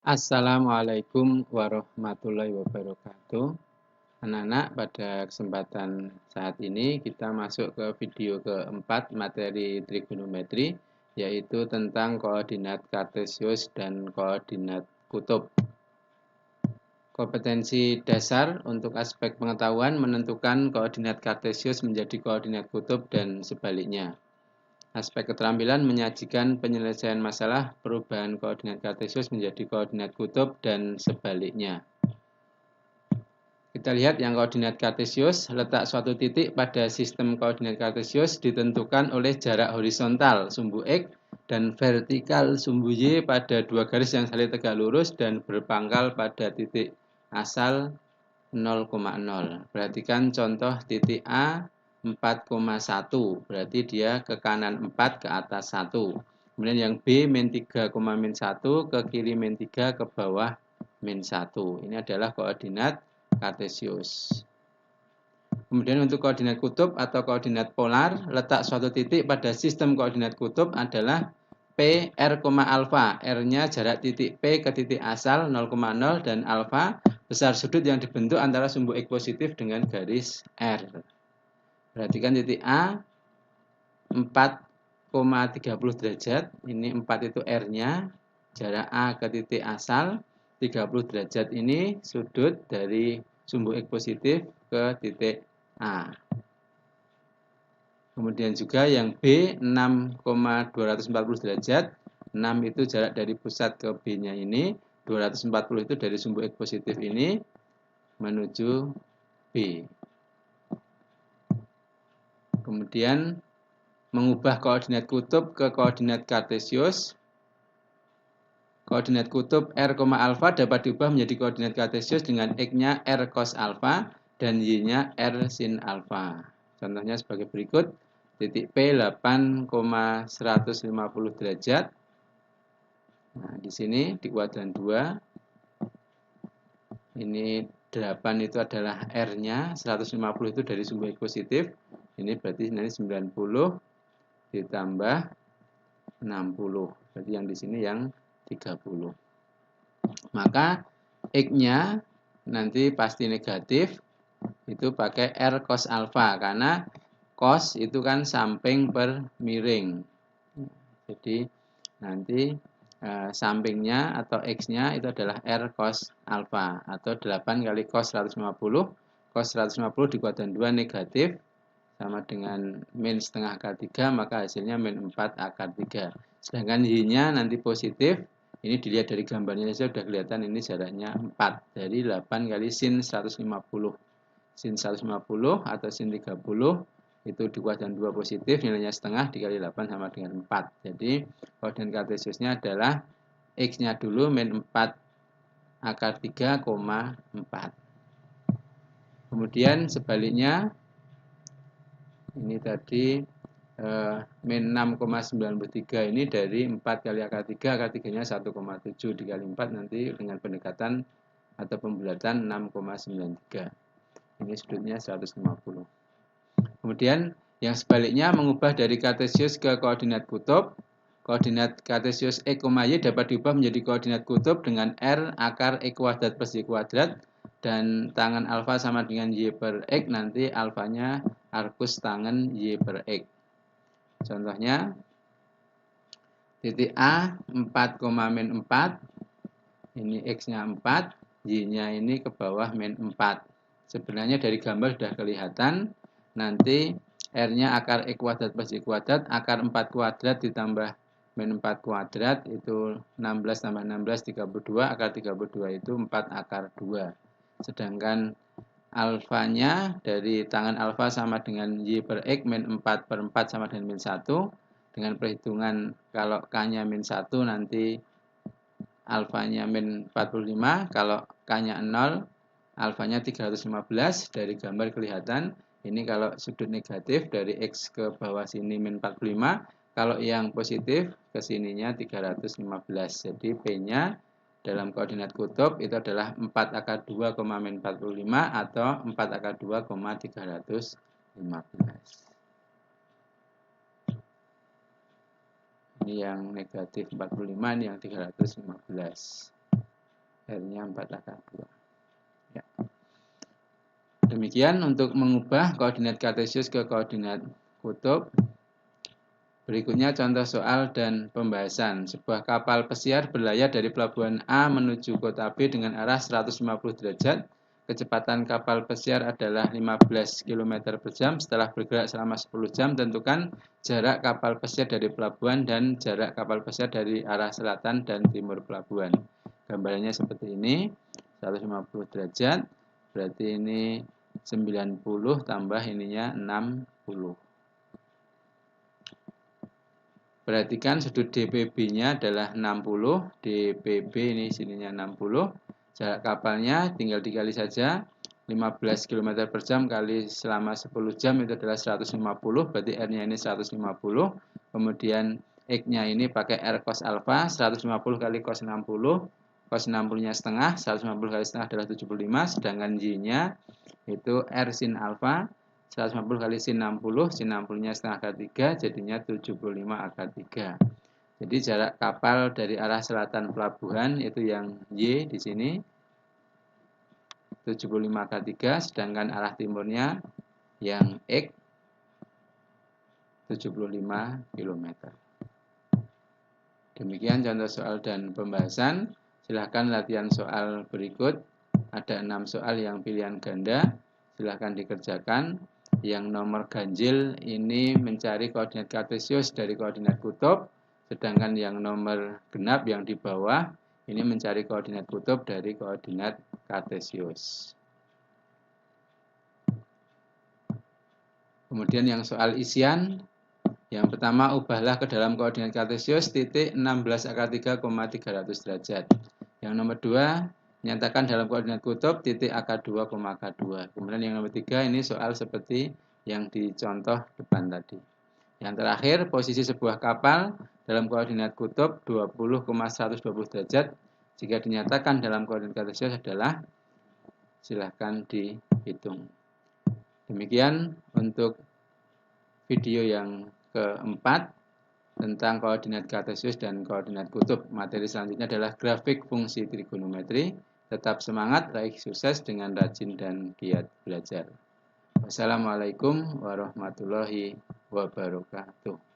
Assalamualaikum warahmatullahi wabarakatuh. Anak-anak, pada kesempatan saat ini kita masuk ke video keempat materi trigonometri, yaitu tentang koordinat kartesius dan koordinat kutub. Kompetensi dasar untuk aspek pengetahuan menentukan koordinat kartesius menjadi koordinat kutub dan sebaliknya. Aspek keterampilan menyajikan penyelesaian masalah perubahan koordinat kartesius menjadi koordinat kutub dan sebaliknya. Kita lihat yang koordinat kartesius, letak suatu titik pada sistem koordinat kartesius ditentukan oleh jarak horizontal sumbu X dan vertikal sumbu Y pada dua garis yang saling tegak lurus dan berpangkal pada titik asal 0,0. Perhatikan contoh titik A 4,1, berarti dia ke kanan 4, ke atas 1. Kemudian yang B min 3, min 1, ke kiri min 3, ke bawah min 1. Ini adalah koordinat kartesius. Kemudian untuk koordinat kutub atau koordinat polar, letak suatu titik pada sistem koordinat kutub adalah P, R, alfa. R-nya jarak titik P ke titik asal 0,0 dan alfa besar sudut yang dibentuk antara sumbu X positif dengan garis R. Perhatikan titik A 4,30 derajat. Ini 4 itu R-nya. Jarak A ke titik asal 30 derajat ini sudut dari sumbu X positif ke titik A. Kemudian juga yang B 6,240 derajat. 6 itu jarak dari pusat ke B-nya ini. 240 itu dari sumbu X positif ini menuju B. Kemudian mengubah koordinat kutub ke koordinat kartesius. Koordinat kutub R, alfa dapat diubah menjadi koordinat kartesius dengan X-nya R cos alfa dan Y-nya R sin alfa. Contohnya sebagai berikut. Titik P 8,150 derajat. Nah, di sini di kuadran 2. Ini 8 itu adalah R-nya, 150 itu dari sumbu X positif. Ini berarti nanti 90 ditambah 60. Berarti yang di sini yang 30. Maka X-nya nanti pasti negatif. Itu pakai R cos alfa karena cos itu kan samping per miring. Jadi nanti sampingnya atau X-nya itu adalah R cos alfa atau 8 kali cos 150. Cos 150 di kuadran 2 negatif sama dengan min setengah akar 3, maka hasilnya min 4 akar 3. Sedangkan Y-nya nanti positif. Ini dilihat dari gambarnya saja sudah kelihatan ini jaraknya 4. Dari 8 kali sin 150. Sin 150 atau sin 30 itu di kuadran 2 positif, nilainya setengah dikali 8 sama dengan 4. Jadi koordinat kartesiusnya adalah X-nya dulu min 4 akar 3,4. Kemudian sebaliknya ini tadi min 6,93 ini dari 4 kali akar 3, akar 3-nya 1,7 dikali 4 nanti dengan pendekatan atau pembulatan 6,93. Ini sudutnya 150. Kemudian yang sebaliknya mengubah dari kartesius ke koordinat kutub. Koordinat kartesius X, Y dapat diubah menjadi koordinat kutub dengan R akar X kuadrat plus Y kuadrat. Dan tangan alfa sama dengan Y per X, nanti alfanya arkus tangan Y per X. Contohnya titik A 4,-4. Ini X-nya 4, Y-nya ini ke bawah min 4. Sebenarnya dari gambar sudah kelihatan. Nanti R-nya akar X kuadrat plus Y kuadrat. Akar 4 kuadrat ditambah min 4 kuadrat itu 16 tambah 16, 32. Akar 32 itu 4 akar 2. Sedangkan alfanya dari tangan alfa sama dengan Y per X min 4 per 4 sama dengan min 1. Dengan perhitungan kalau K-nya min 1 nanti alfanya min 45, kalau K-nya 0, alfanya 315. Dari gambar kelihatan, ini kalau sudut negatif dari X ke bawah sini min 45, kalau yang positif ke sininya 315. Jadi P-nya dalam koordinat kutub itu adalah 4 akar 2, min 45 atau 4 akar 2, 315. Ini yang negatif 45, ini yang 315. R-nya 4 akar 2. Ya. Demikian untuk mengubah koordinat kartesius ke koordinat kutub. Berikutnya contoh soal dan pembahasan. Sebuah kapal pesiar berlayar dari pelabuhan A menuju kota B dengan arah 150 derajat. Kecepatan kapal pesiar adalah 15 km per jam. Setelah bergerak selama 10 jam, tentukan jarak kapal pesiar dari pelabuhan dan jarak kapal pesiar dari arah selatan dan timur pelabuhan. Gambarannya seperti ini, 150 derajat, berarti ini 90 tambah ininya 60. Perhatikan sudut DPB-nya adalah 60, DPB ini sininya 60. Jarak kapalnya tinggal dikali saja, 15 km per jam kali selama 10 jam itu adalah 150, berarti R-nya ini 150. Kemudian X-nya ini pakai R cos alpha, 150 kali cos 60, cos 60-nya setengah, 150 kali setengah adalah 75, sedangkan Y-nya itu R sin alpha, 150 kali sin 60, sin 60-nya setengah akar 3, jadinya 75 akar 3. Jadi jarak kapal dari arah selatan pelabuhan itu yang Y di sini 75 akar 3, sedangkan arah timurnya yang X 75 km. Demikian contoh soal dan pembahasan. Silahkan latihan soal berikut. Ada 6 soal yang pilihan ganda. Silahkan dikerjakan. Yang nomor ganjil ini mencari koordinat kartesius dari koordinat kutub, sedangkan yang nomor genap yang di bawah ini mencari koordinat kutub dari koordinat kartesius. Kemudian yang soal isian, yang pertama ubahlah ke dalam koordinat kartesius titik 16 akar 3, 300 derajat. Yang nomor 2, nyatakan dalam koordinat kutub titik akar 2, akar 2. Kemudian yang nomor 3 ini soal seperti yang di contoh depan tadi. Yang terakhir, posisi sebuah kapal dalam koordinat kutub 20,120 derajat jika dinyatakan dalam koordinat kartesius adalah, silahkan dihitung. Demikian untuk video yang keempat tentang koordinat kartesius dan koordinat kutub. Materi selanjutnya adalah grafik fungsi trigonometri. Tetap semangat, raih sukses dengan rajin dan giat belajar. Wassalamualaikum warahmatullahi wabarakatuh.